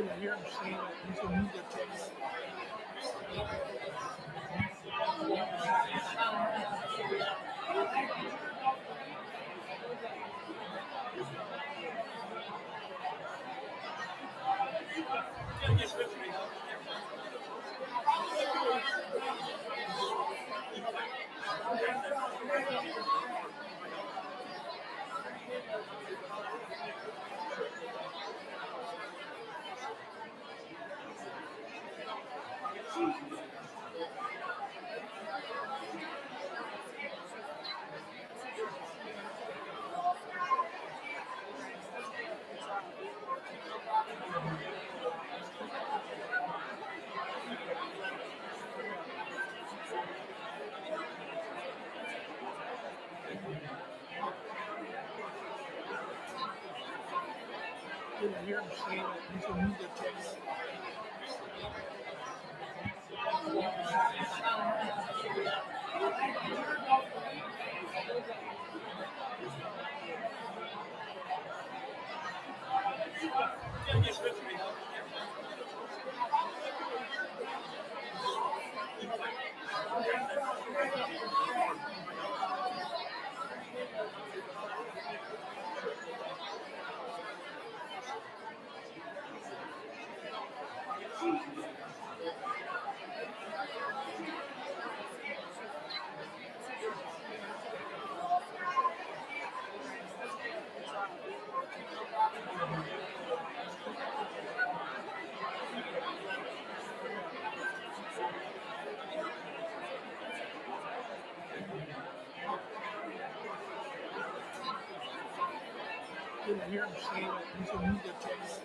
Yeah, here I'm seeing social media text. Yeah, here I'm seeing social media text. Yeah, here I'm seeing social media text.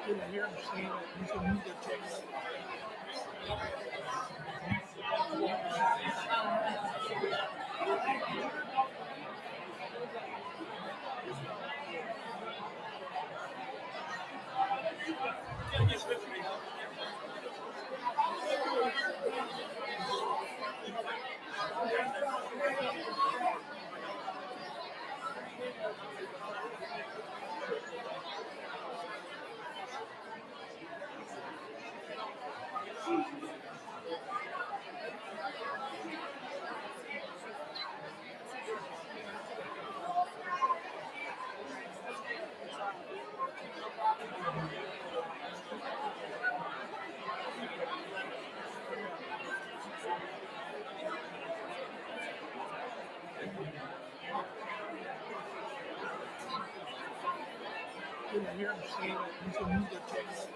Yeah, here I'm seeing social media text. Yeah, here I'm seeing social media text.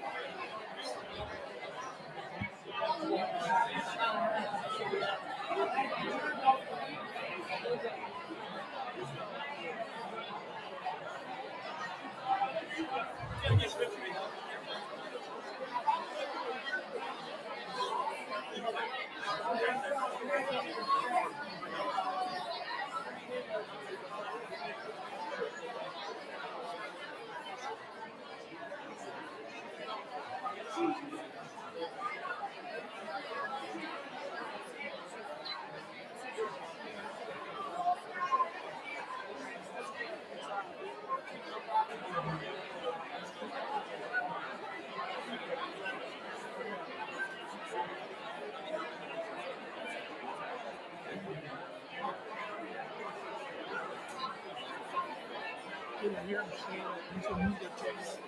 Didn't hear him say that. You should read the text.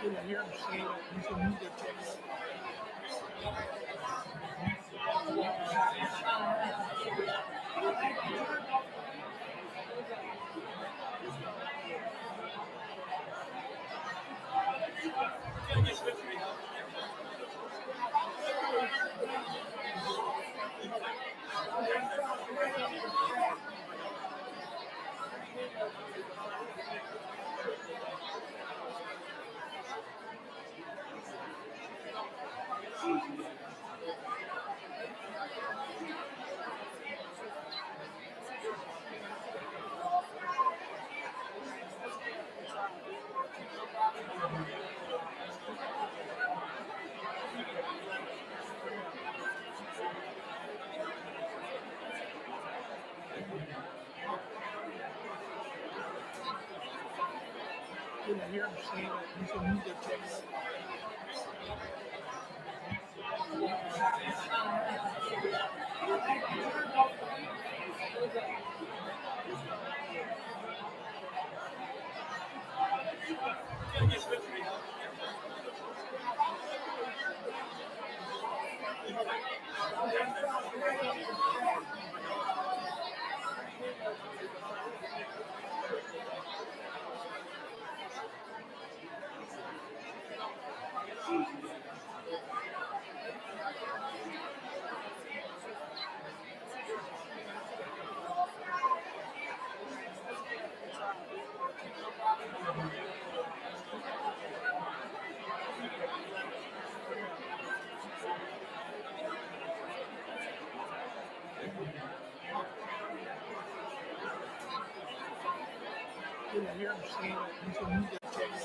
Didn't hear him say that. You should read the text. Didn't hear him say that. You should read the text. Didn't hear him say that. You should read the text.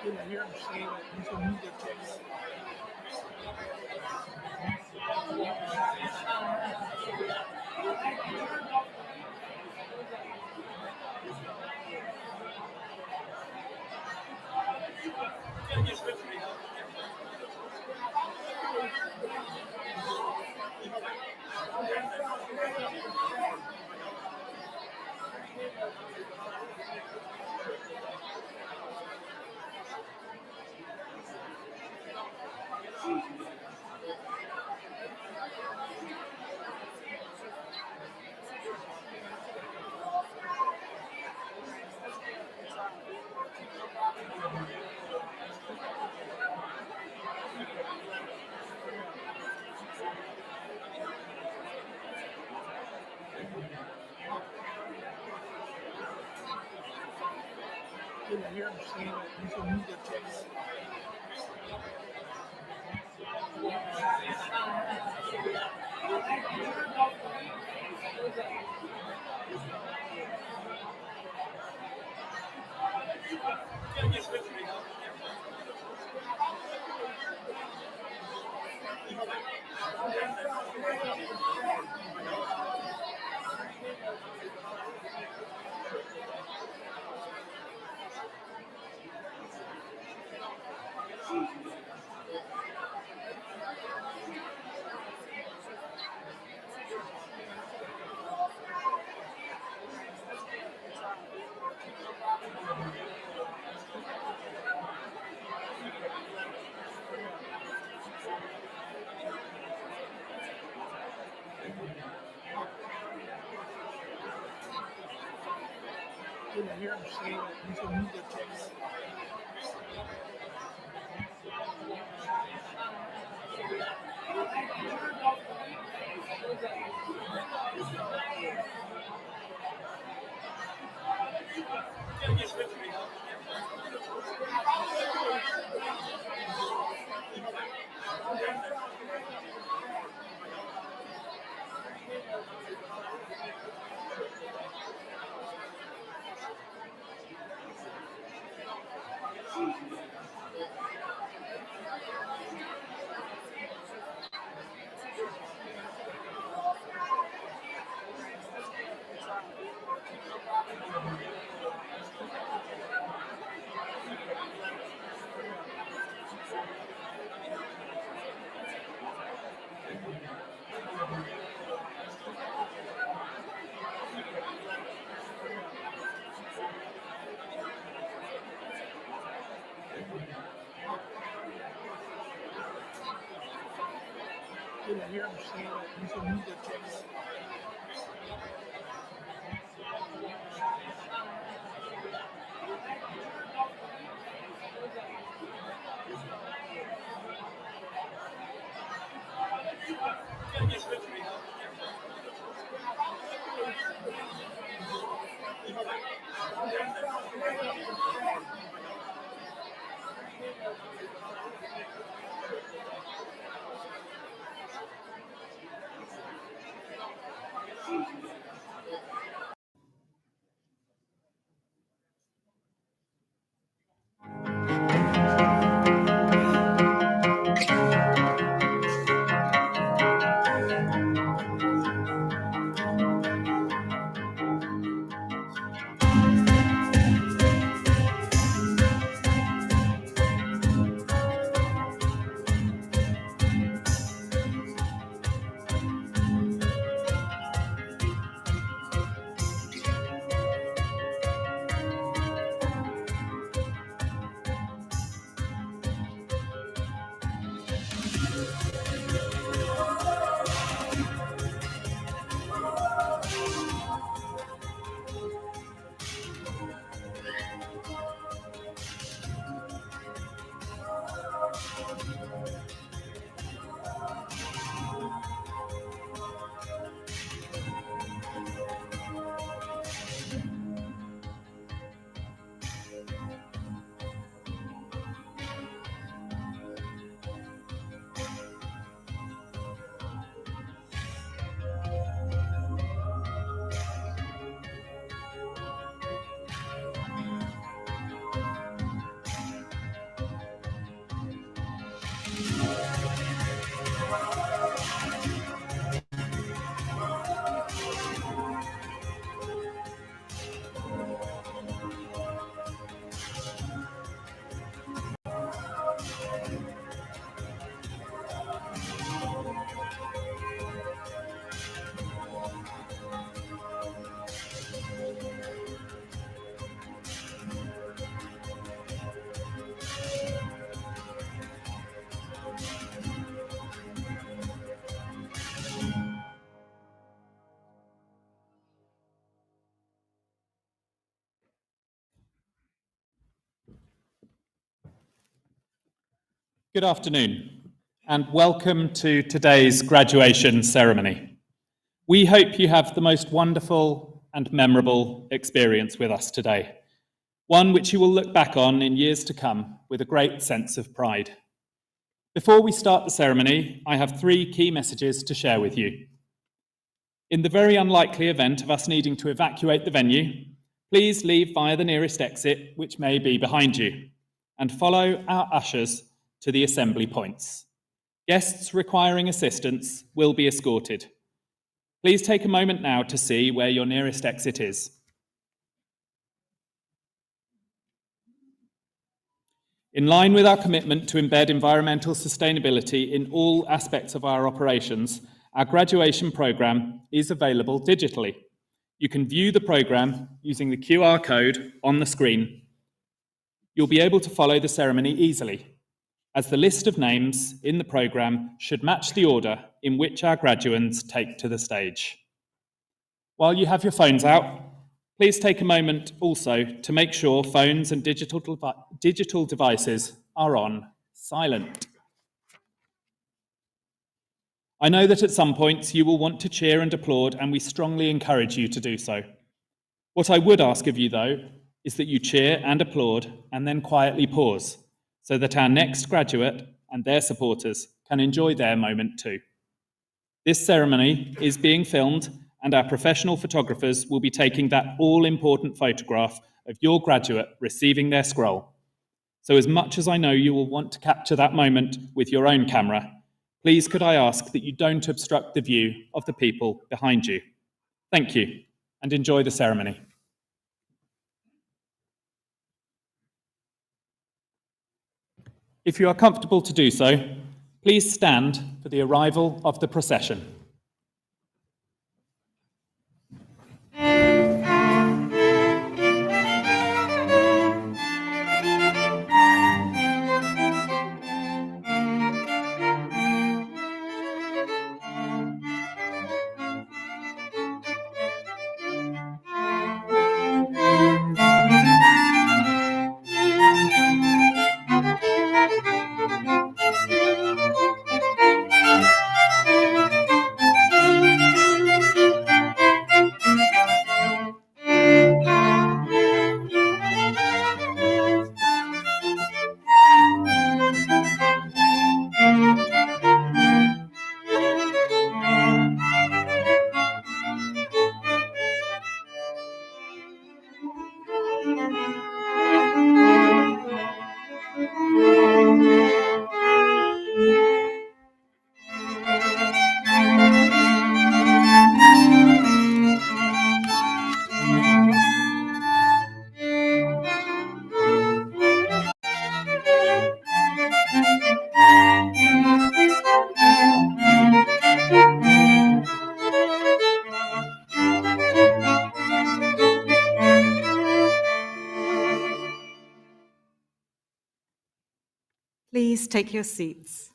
Didn't hear him say that. You should read the text. Didn't hear him saying it. You should need to check it. Didn't hear him saying it. You should need to check it. Didn't hear him saying it. You should need to check it. Good afternoon, and welcome to today's graduation ceremony. We hope you have the most wonderful and memorable experience with us today, one which you will look back on in years to come with a great sense of pride. Before we start the ceremony, I have 3 key messages to share with you. In the very unlikely event of us needing to evacuate the venue, please leave via the nearest exit, which may be behind you, and follow our ushers to the assembly points. Guests requiring assistance will be escorted. Please take a moment now to see where your nearest exit is. In line with our commitment to embed environmental sustainability in all aspects of our operations, our graduation programme is available digitally. You can view the programme using the QR code on the screen. You'll be able to follow the ceremony easily, as the list of names in the programme should match the order in which our graduands take to the stage. While you have your phones out, please take a moment also to make sure phones and digital devices are on silent. I know that at some points you will want to cheer and applaud, and we strongly encourage you to do so. What I would ask of you, though, is that you cheer and applaud and then quietly pause, so that our next graduate and their supporters can enjoy their moment too. This ceremony is being filmed, and our professional photographers will be taking that all-important photograph of your graduate receiving their scroll. So as much as I know you will want to capture that moment with your own camera, please could I ask that you don't obstruct the view of the people behind you. Thank you, and enjoy the ceremony. If you are comfortable to do so, please stand for the arrival of the procession. Please take your seats.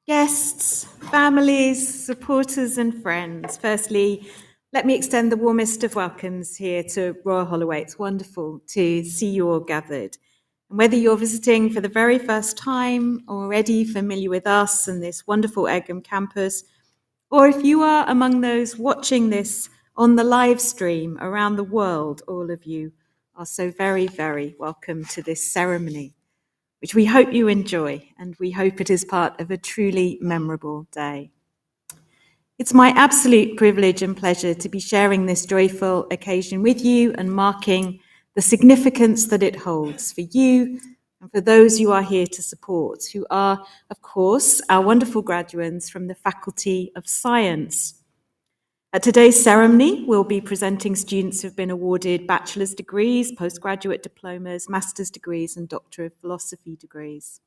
Guests, families, supporters and friends, firstly, let me extend the warmest of welcomes here to Royal Holloway. It's wonderful to see you all gathered. And whether you're visiting for the very first time or already familiar with us and this wonderful Egham campus, or if you are among those watching this on the live stream around the world, all of you are so very, very welcome to this ceremony, which we hope you enjoy, and we hope it is part of a truly memorable day. It's my absolute privilege and pleasure to be sharing this joyful occasion with you and marking the significance that it holds for you and for those you are here to support, who are, of course, our wonderful graduates from the Faculty of Science. At today's ceremony, we'll be presenting students who have been awarded bachelor's degrees, postgraduate diplomas, master's degrees, and Doctor of Philosophy degrees.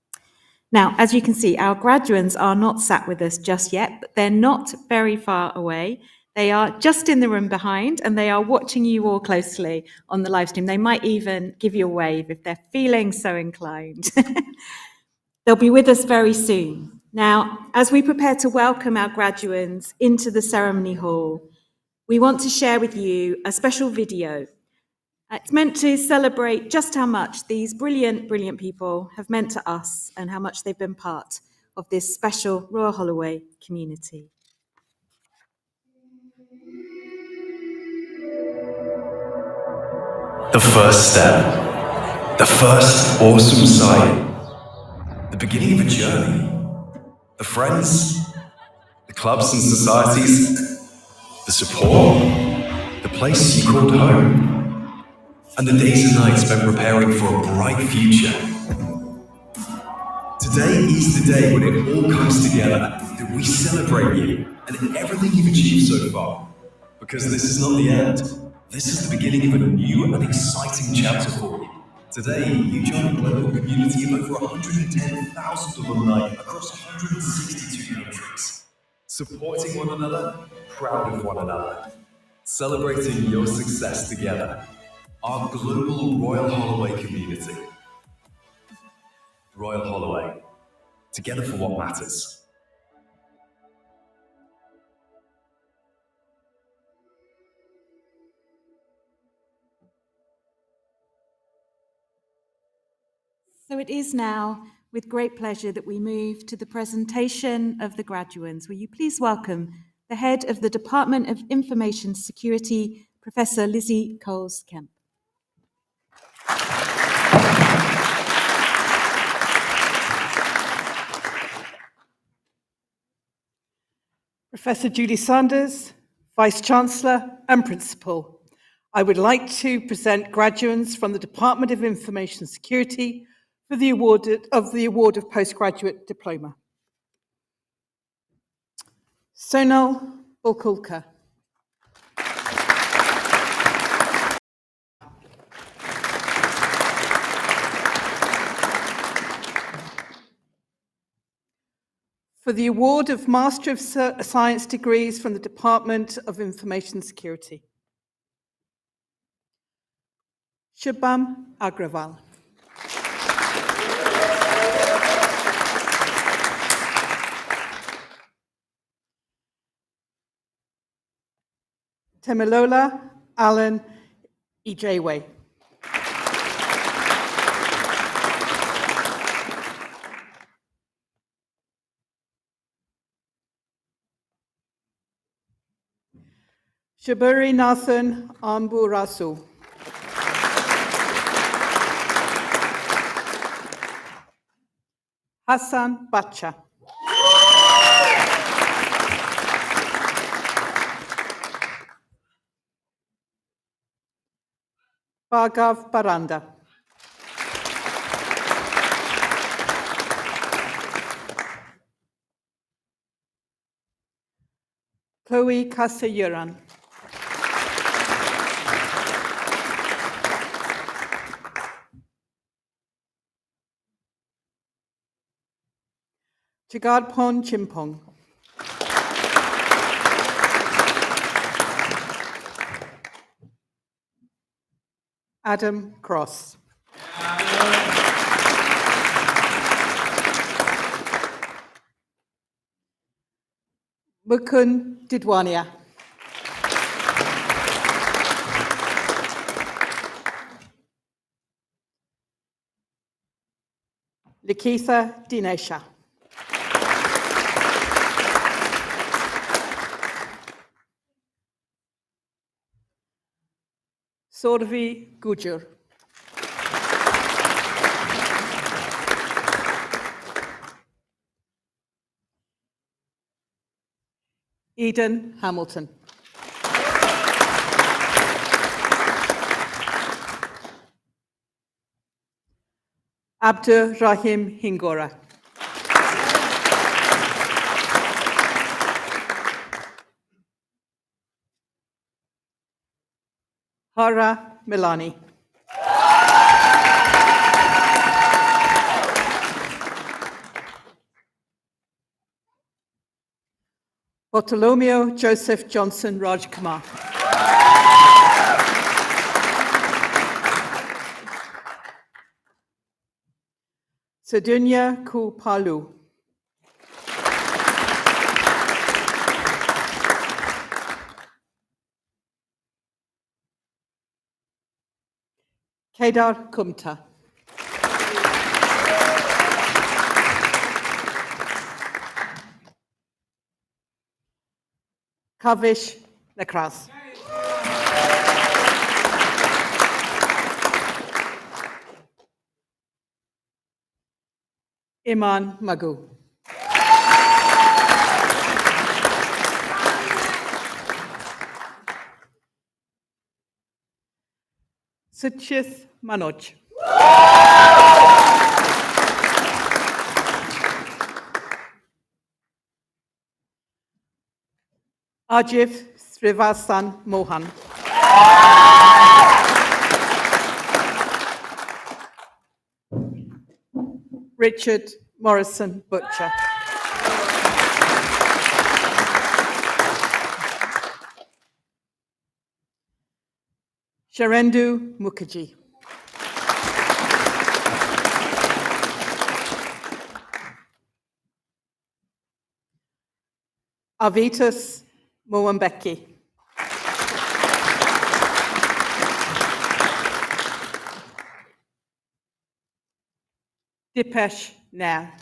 Now, as you can see, our graduates are not sat with us just yet, but they're not very far away. They are just in the room behind, and they are watching you all closely on the live stream. They might even give you a wave if they're feeling so inclined. They'll be with us very soon. Now, as we prepare to welcome our graduates into the ceremony hall, we want to share with you a special video It's meant to celebrate just how much these brilliant, brilliant people have meant to us and how much they've been part of this special Royal Holloway community. The first step, the first awesome sight, the beginning of a journey, the friends, the clubs and societies, the support, the place you called home, and the days and nights spent preparing for a bright future. Today is the day when it all comes together, that we celebrate you and everything you've achieved so far. Because this is not the end. This is the beginning of a new and exciting chapter for you. Today, you join a global community of over 110,000 alumni across 162 countries. Supporting one another, proud of one another. Celebrating your success together. Our global Royal Holloway community. Royal Holloway. Together for what matters. So it is now with great pleasure that we move to the presentation of the graduands. Will you please welcome the head of the Department of Information Security, Professor Lizzie Coles-Kemp. Professor Julie Sanders, Vice-Chancellor and Principal, I would like to present graduates from the Department of Information Security for the award of Postgraduate Diploma. Sonal Bulkulka. For the award of Master of Science degrees from the Department of Information Security. Shubham Agrawal. Temilola Alan Ijaywe. Shaburi Nathan Amburasu. Hassan Bacha. Bhargav Baranda. Chloe Kasayuran. Jagadpon Chimpong. Adam Cross. Mukund Didwania. Likitha Dinesha. Sorvi Gujur. Eden Hamilton. Abdur Rahim Hingora. Hara Milani. Bartolomeo Joseph Johnson Rajkumar. Sedunya Kupalu. Kedar Kumta. Kavish Nakras. Iman Magu. Suchith Manoj. Ajiv Srivasan Mohan. Richard Morrison Butcher. Sharendu Mukherjee. Avitas Moambeki. Dipesh Nair.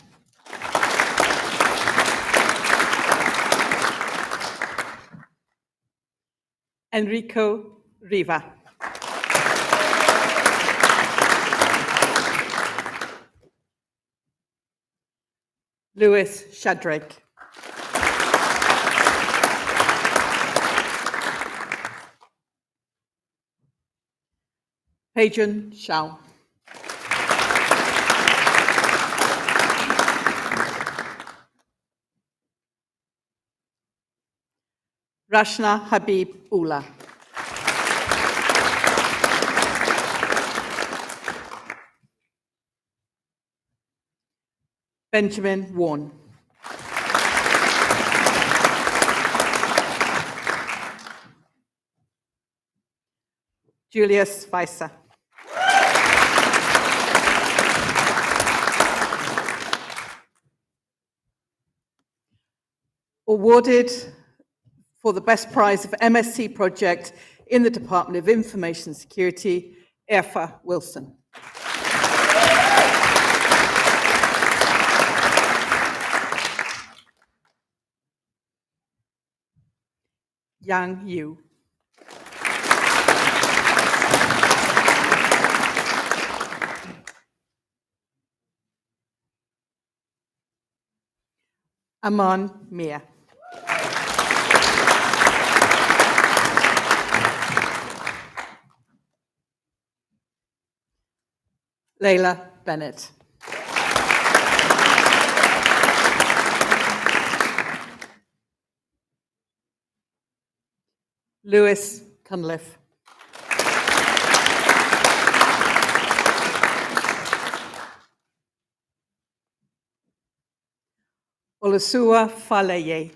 Enrico Riva. Lewis Shadrake. Pejun Shao. Rashna Habib Ullah. Benjamin Warren. Julius Weiser. Awarded for the best prize of MSc project in the Department of Information Security, Aoife Wilson. Yang Yu. Aman Mia. Leila Bennett. Lewis Cunliffe. Olusua Faleye.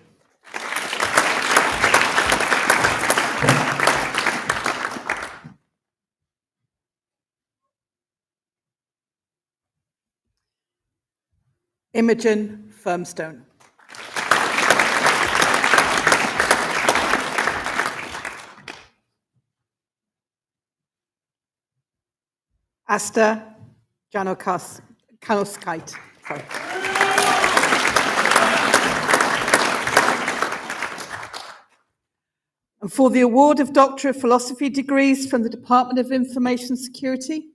Imogen Firmstone. Asta Janokauskait. And for the award of Doctor of Philosophy degrees from the Department of Information Security,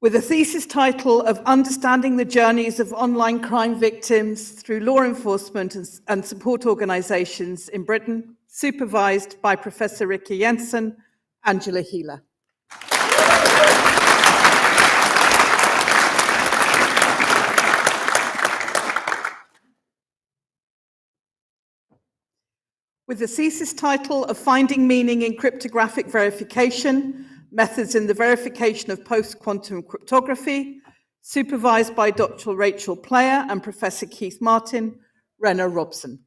with a thesis title of Understanding the Journeys of Online Crime Victims through Law Enforcement and Support Organisations in Britain, supervised by Professor Rikke Jensen, Angela Healer. With the thesis title of Finding Meaning in Cryptographic Verification, Methods in the Verification of Post-Quantum Cryptography, supervised by Dr. Rachel Player and Professor Keith Martin, Rena Robson.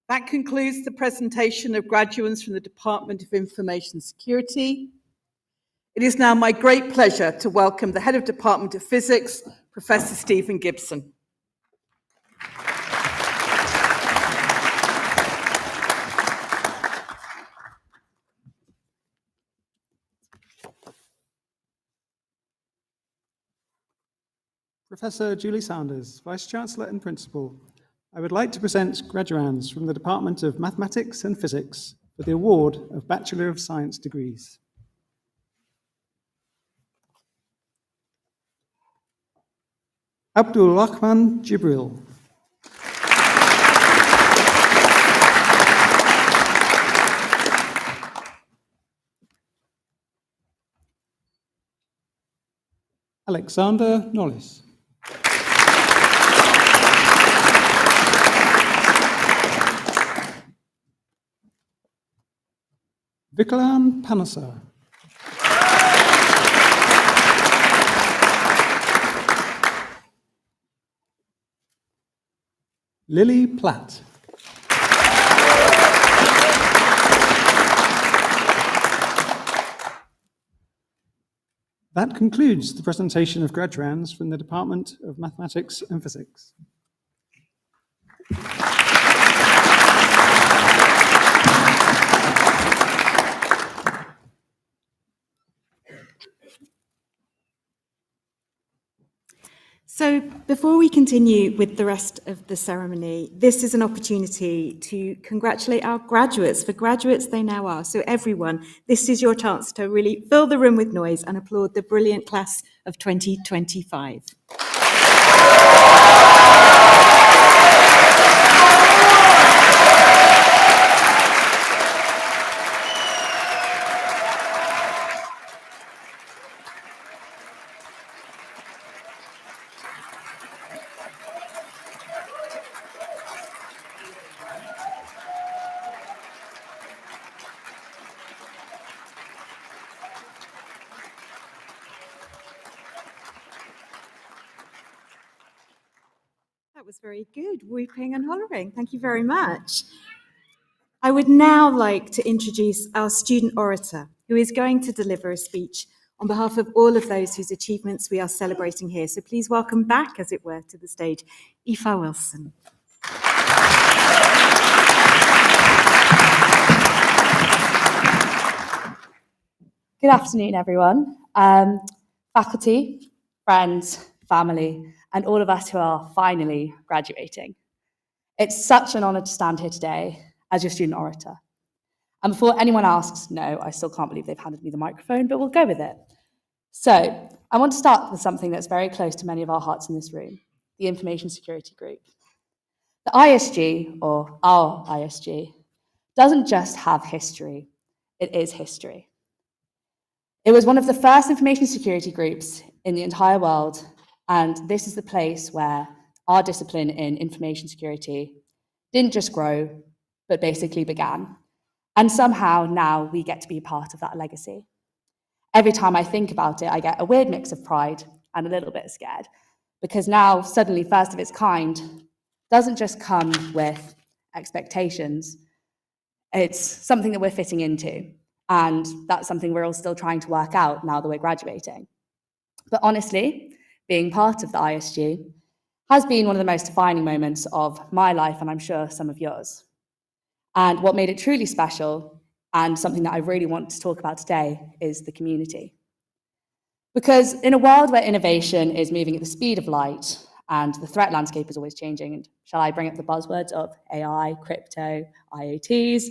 That concludes the presentation of graduates from the Department of Information Security. It is now my great pleasure to welcome the Head of Department of Physics, Professor Stephen Gibson. Professor Julie Sanders, Vice-Chancellor and Principal, I would like to present graduands from the Department of Mathematics and Physics for the award of Bachelor of Science degrees. Abdul Rahman Jibril. Alexander Nollis. Vikalan Panasa. Lily Platt. That concludes the presentation of graduands from the Department of Mathematics and Physics. So before we continue with the rest of the ceremony, this is an opportunity to congratulate our graduates. For graduates, they now are. So everyone, this is your chance to really fill the room with noise and applaud the brilliant class of 2025. That was very good, whooping and hollering. Thank you very much. I would now like to introduce our student orator, who is going to deliver a speech on behalf of all of those whose achievements we are celebrating here. So please welcome back, as it were, to the stage, Aoife Wilson. Good afternoon, everyone. Faculty, friends, family, and all of us who are finally graduating. It's such an honour to stand here today as your student orator. And before anyone asks, no, I still can't believe they've handed me the microphone, but we'll go with it. So I want to start with something that's very close to many of our hearts in this room, the Information Security Group. The ISG, or our ISG, doesn't just have history, it is history. It was one of the first information security groups in the entire world, and this is the place where our discipline in information security didn't just grow, but basically began. And somehow now we get to be part of that legacy. Every time I think about it, I get a weird mix of pride and a little bit scared, because now suddenly first of its kind doesn't just come with expectations, it's something that we're fitting into. And that's something we're all still trying to work out now that we're graduating. But honestly, being part of the ISG has been one of the most defining moments of my life, and I'm sure some of yours. And what made it truly special, and something that I really want to talk about today, is the community. Because in a world where innovation is moving at the speed of light, and the threat landscape is always changing, and shall I bring up the buzzwords of AI, crypto, IoTs,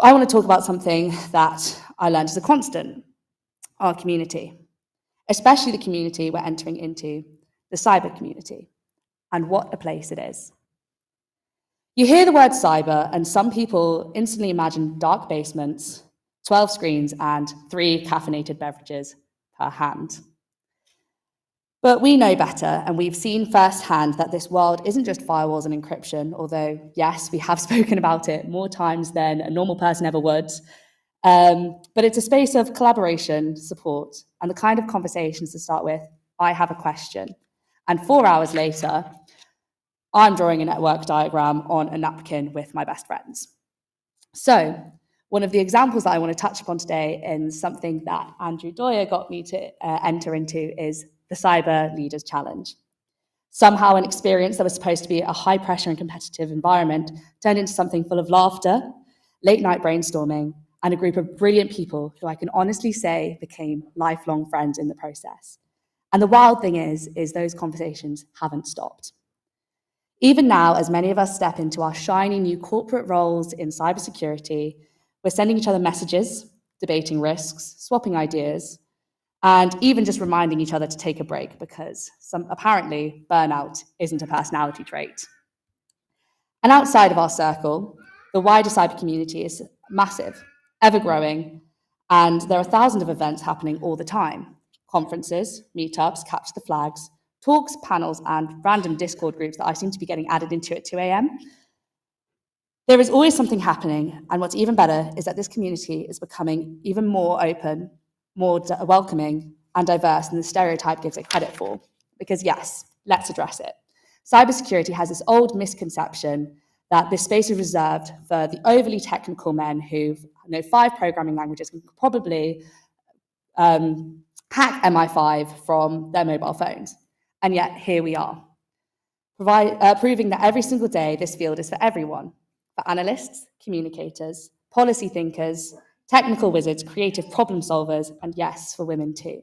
I want to talk about something that I learned as a constant, our community, especially the community we're entering into, the cyber community, and what a place it is. You hear the word cyber, and some people instantly imagine dark basements, 12 screens, and 3 caffeinated beverages per hand. But we know better, and we've seen firsthand that this world isn't just firewalls and encryption, although, yes, we have spoken about it more times than a normal person ever would. But it's a space of collaboration, support, and the kind of conversations to start with, I have a question. And 4 hours later, I'm drawing a network diagram on a napkin with my best friends. So one of the examples that I want to touch upon today, and something that Andrew Doyer got me to enter into, is the Cyber Leaders Challenge. Somehow an experience that was supposed to be a high pressure and competitive environment turned into something full of laughter, late night brainstorming, and a group of brilliant people who I can honestly say became lifelong friends in the process. And the wild thing is those conversations haven't stopped. Even now, as many of us step into our shiny new corporate roles in cybersecurity, we're sending each other messages, debating risks, swapping ideas, and even just reminding each other to take a break because apparently burnout isn't a personality trait. And outside of our circle, the wider cyber community is massive, ever growing, and there are thousands of events happening all the time. Conferences, meetups, capture the flags, talks, panels, and random Discord groups that I seem to be getting added into at 2 a.m. There is always something happening, and what's even better is that this community is becoming even more open, more welcoming, and diverse than the stereotype gives it credit for. Because yes, let's address it. Cybersecurity has this old misconception that this space is reserved for the overly technical men who know 5 programming languages and could probably hack MI5 from their mobile phones. And yet, here we are, proving that every single day this field is for everyone, for analysts, communicators, policy thinkers, technical wizards, creative problem solvers, and yes, for women too.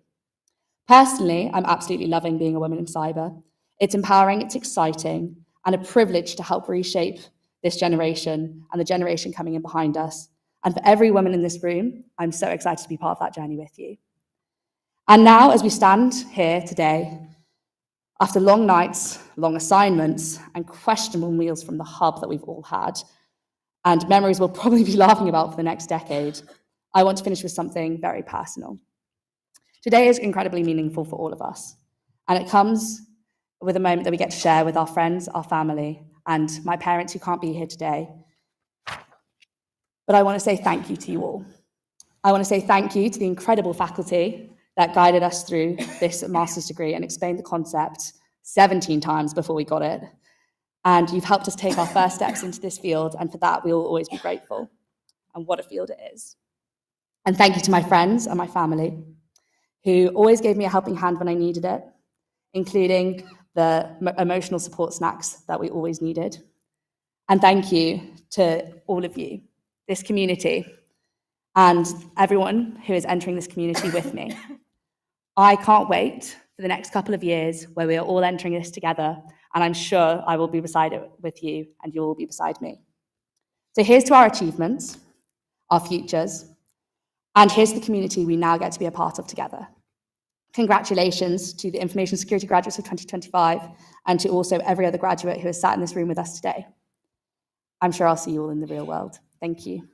Personally, I'm absolutely loving being a woman in cyber. It's empowering, it's exciting, and a privilege to help reshape this generation and the generation coming in behind us. And for every woman in this room, I'm so excited to be part of that journey with you. And now, as we stand here today, after long nights, long assignments, and questionable meals from the hub that we've all had, and memories we'll probably be laughing about for the next decade, I want to finish with something very personal. Today is incredibly meaningful for all of us, and it comes with a moment that we get to share with our friends, our family, and my parents who can't be here today. But I want to say thank you to you all. I want to say thank you to the incredible faculty that guided us through this master's degree and explained the concept 17 times before we got it. And you've helped us take our first steps into this field, and for that, we will always be grateful. And what a field it is. And thank you to my friends and my family, who always gave me a helping hand when I needed it, including the emotional support snacks that we always needed. And thank you to all of you, this community, and everyone who is entering this community with me. I can't wait for the next couple of years where we are all entering this together, and I'm sure I will be beside it with you, and you'll all be beside me. So here's to our achievements, our futures, and here's the community we now get to be a part of together. Congratulations to the Information Security graduates of 2025, and to also every other graduate who has sat in this room with us today. I'm sure I'll see you all in the real world. Thank you.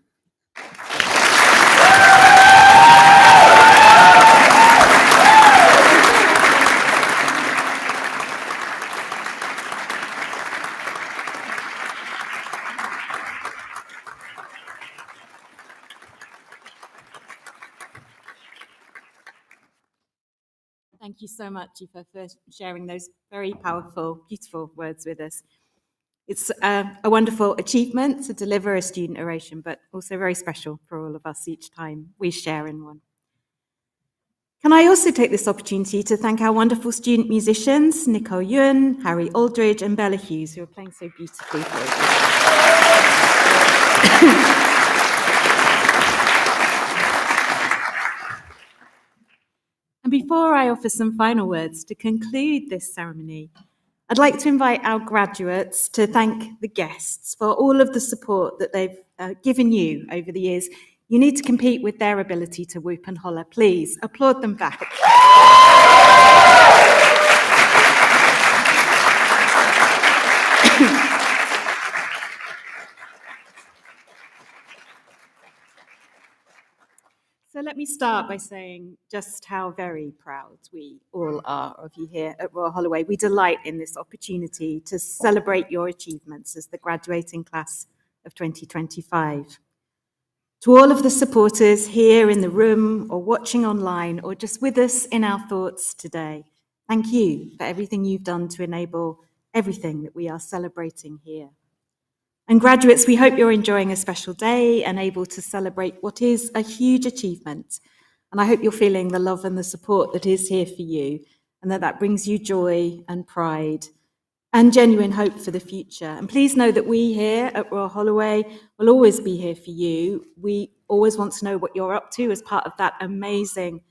Thank you so much, Aoife, for sharing those very powerful, beautiful words with us. It's a wonderful achievement to deliver a student oration, but also very special for all of us each time we share in one. Can I also take this opportunity to thank our wonderful student musicians, Nicole Ewan, Harry Aldridge, and Bella Hughes, who are playing so beautifully for us. And before I offer some final words to conclude this ceremony, I'd like to invite our graduates to thank the guests for all of the support that they've given you over the years. You need to compete with their ability to whoop and holler. Please applaud them back. So let me start by saying just how very proud we all are of you here at Royal Holloway. We delight in this opportunity to celebrate your achievements as the graduating class of 2025. To all of the supporters here in the room or watching online or just with us in our thoughts today, thank you for everything you've done to enable everything that we are celebrating here. And graduates, we hope you're enjoying a special day and able to celebrate what is a huge achievement. And I hope you're feeling the love and the support that is here for you, and that brings you joy and pride and genuine hope for the future. And please know that we here at Royal Holloway will always be here for you. We always want to know what you're up to as part of that amazing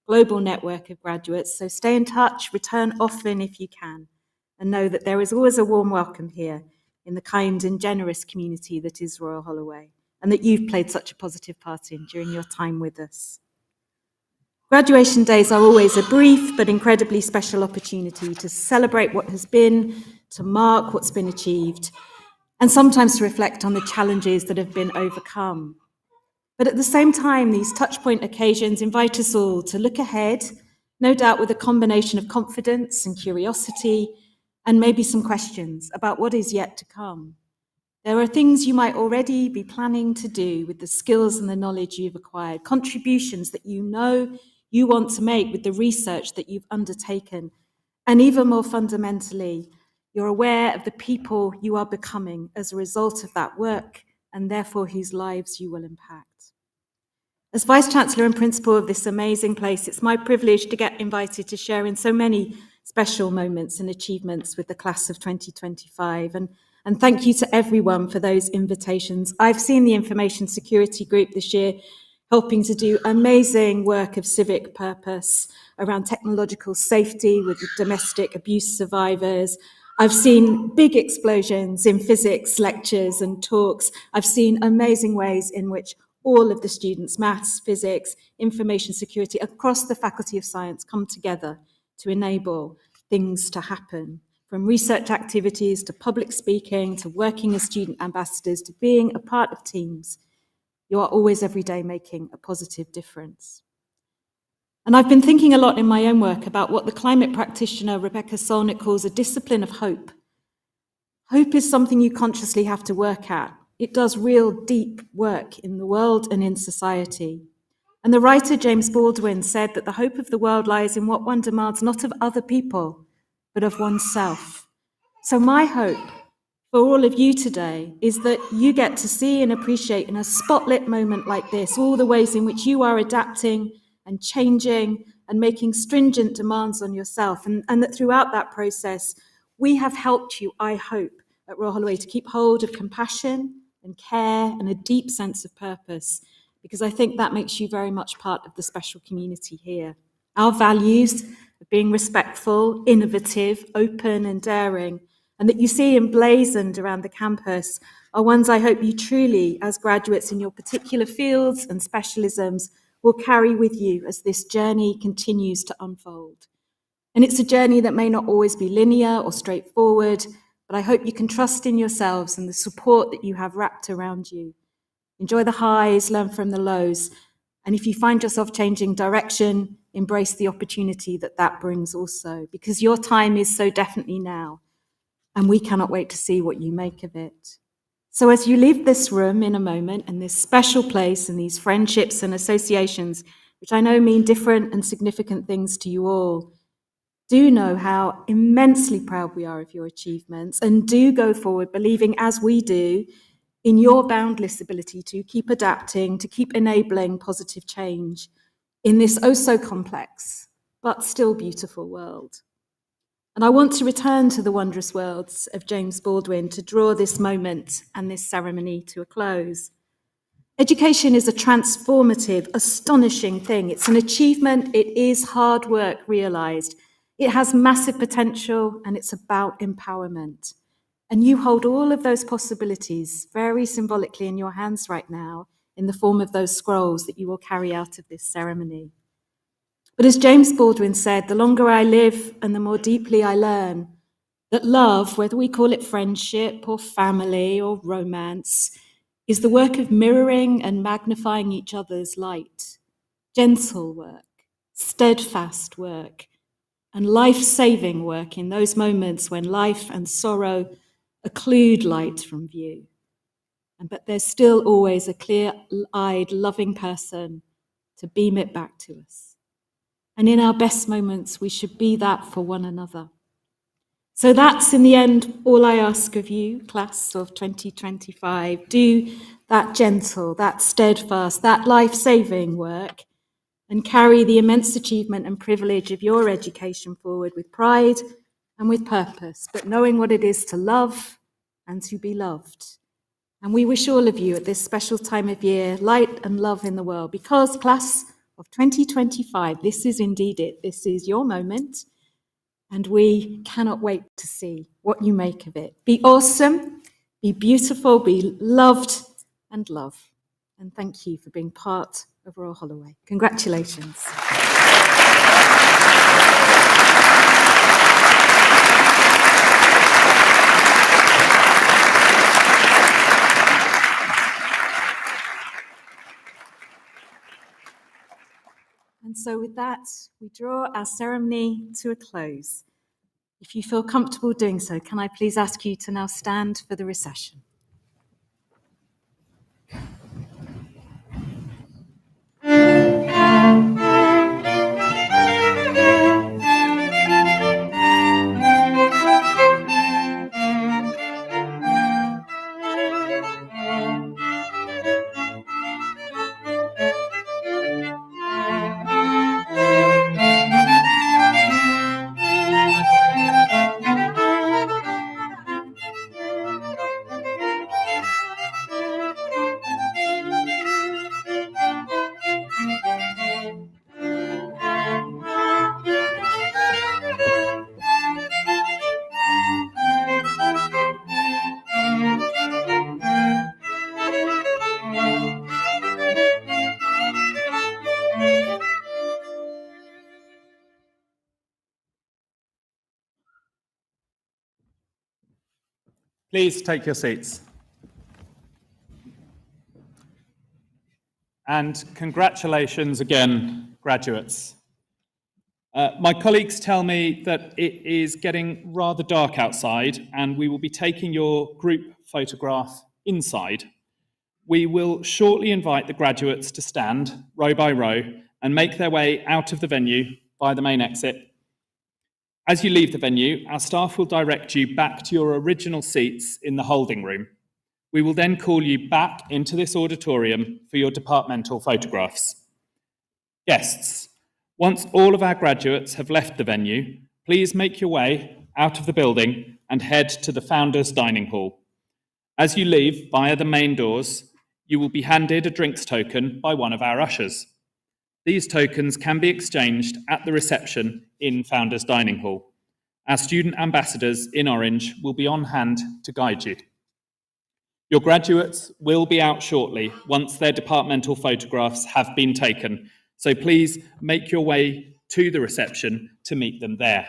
global network of graduates. So stay in touch, return often if you can, and know that there is always a warm welcome here in the kind and generous community that is Royal Holloway, and that you've played such a positive part in during your time with us. Graduation days are always a brief but incredibly special opportunity to celebrate what has been, to mark what's been achieved, and sometimes to reflect on the challenges that have been overcome. But at the same time, these touchpoint occasions invite us all to look ahead, no doubt with a combination of confidence and curiosity, and maybe some questions about what is yet to come. There are things you might already be planning to do with the skills and the knowledge you've acquired, contributions that you know you want to make with the research that you've undertaken, and even more fundamentally, you're aware of the people you are becoming as a result of that work, and therefore whose lives you will impact. As Vice-Chancellor and Principal of this amazing place, it's my privilege to get invited to share in so many special moments and achievements with the class of 2025. And thank you to everyone for those invitations. I've seen the Information Security Group this year helping to do amazing work of civic purpose around technological safety with domestic abuse survivors. I've seen big explosions in physics lectures and talks. I've seen amazing ways in which all of the students, maths, physics, information security, across the Faculty of Science come together to enable things to happen. From research activities to public speaking, to working as student ambassadors, to being a part of teams, you are always every day making a positive difference. And I've been thinking a lot in my own work about what the climate practitioner Rebecca Solnit calls a discipline of hope. Hope is something you consciously have to work at. It does real deep work in the world and in society. And the writer James Baldwin said that the hope of the world lies in what one demands not of other people, but of oneself. So my hope for all of you today is that you get to see and appreciate in a spotlit moment like this all the ways in which you are adapting and changing and making stringent demands on yourself, and that throughout that process, we have helped you, I hope, at Royal Holloway to keep hold of compassion and care and a deep sense of purpose, because I think that makes you very much part of the special community here. Our values of being respectful, innovative, open and daring, and that you see emblazoned around the campus are ones I hope you truly, as graduates in your particular fields and specialisms, will carry with you as this journey continues to unfold. And it's a journey that may not always be linear or straightforward, but I hope you can trust in yourselves and the support that you have wrapped around you. Enjoy the highs, learn from the lows, and if you find yourself changing direction, embrace the opportunity that that brings also, because your time is so definitely now, and we cannot wait to see what you make of it. So as you leave this room in a moment, and this special place, and these friendships and associations, which I know mean different and significant things to you all, do know how immensely proud we are of your achievements, and do go forward believing, as we do, in your boundless ability to keep adapting, to keep enabling positive change in this oh so complex, but still beautiful world. And I want to return to the wondrous words of James Baldwin to draw this moment and this ceremony to a close. Education is a transformative, astonishing thing. It's an achievement. It is hard work realized. It has massive potential, and it's about empowerment. And you hold all of those possibilities very symbolically in your hands right now in the form of those scrolls that you will carry out of this ceremony. But as James Baldwin said, the longer I live and the more deeply I learn that love, whether we call it friendship or family or romance, is the work of mirroring and magnifying each other's light, gentle work, steadfast work, and life-saving work in those moments when life and sorrow occlude light from view. But there's still always a clear-eyed, loving person to beam it back to us. And in our best moments, we should be that for one another. So that's, in the end, all I ask of you, class of 2025. Do that gentle, that steadfast, that life-saving work, and carry the immense achievement and privilege of your education forward with pride and with purpose, but knowing what it is to love and to be loved. And we wish all of you at this special time of year light and love in the world, because, class, of 2025. This is indeed it. This is your moment, and we cannot wait to see what you make of it. Be awesome, be beautiful, be loved and love. And thank you for being part of Royal Holloway. Congratulations. And so with that, we draw our ceremony to a close. If you feel comfortable doing so, can I please ask you to now stand for the recession? Please take your seats. And congratulations again, graduates. My colleagues tell me that it is getting rather dark outside, and we will be taking your group photograph inside. We will shortly invite the graduates to stand row by row and make their way out of the venue by the main exit. As you leave the venue, our staff will direct you back to your original seats in the holding room. We will then call you back into this auditorium for your departmental photographs. Guests, once all of our graduates have left the venue, please make your way out of the building and head to the Founders Dining Hall. As you leave via the main doors, you will be handed a drinks token by one of our ushers. These tokens can be exchanged at the reception in Founders Dining Hall. Our student ambassadors in orange will be on hand to guide you. Your graduates will be out shortly once their departmental photographs have been taken, so please make your way to the reception to meet them there.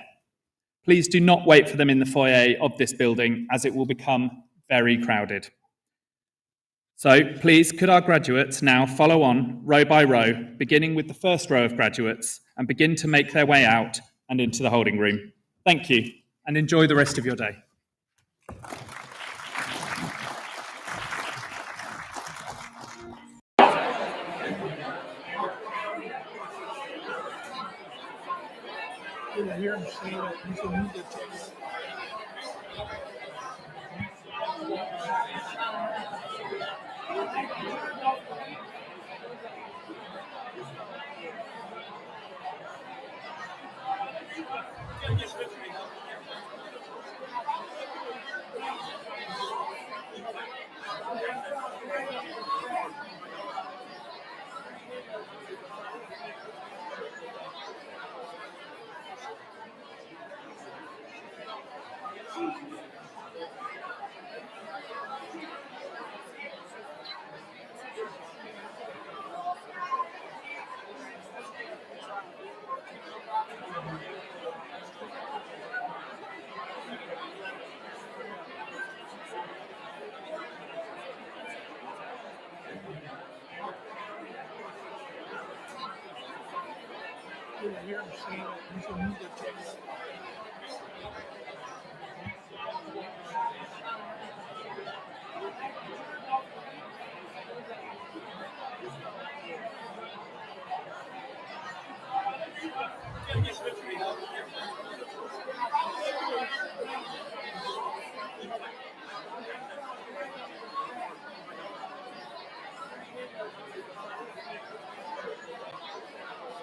Please do not wait for them in the foyer of this building, as it will become very crowded. So please, could our graduates now follow on row by row, beginning with the first row of graduates, and begin to make their way out and into the holding room. Thank you, and enjoy the rest of your day. You will hear him say that you should need the text. You will hear him say that you should need the text.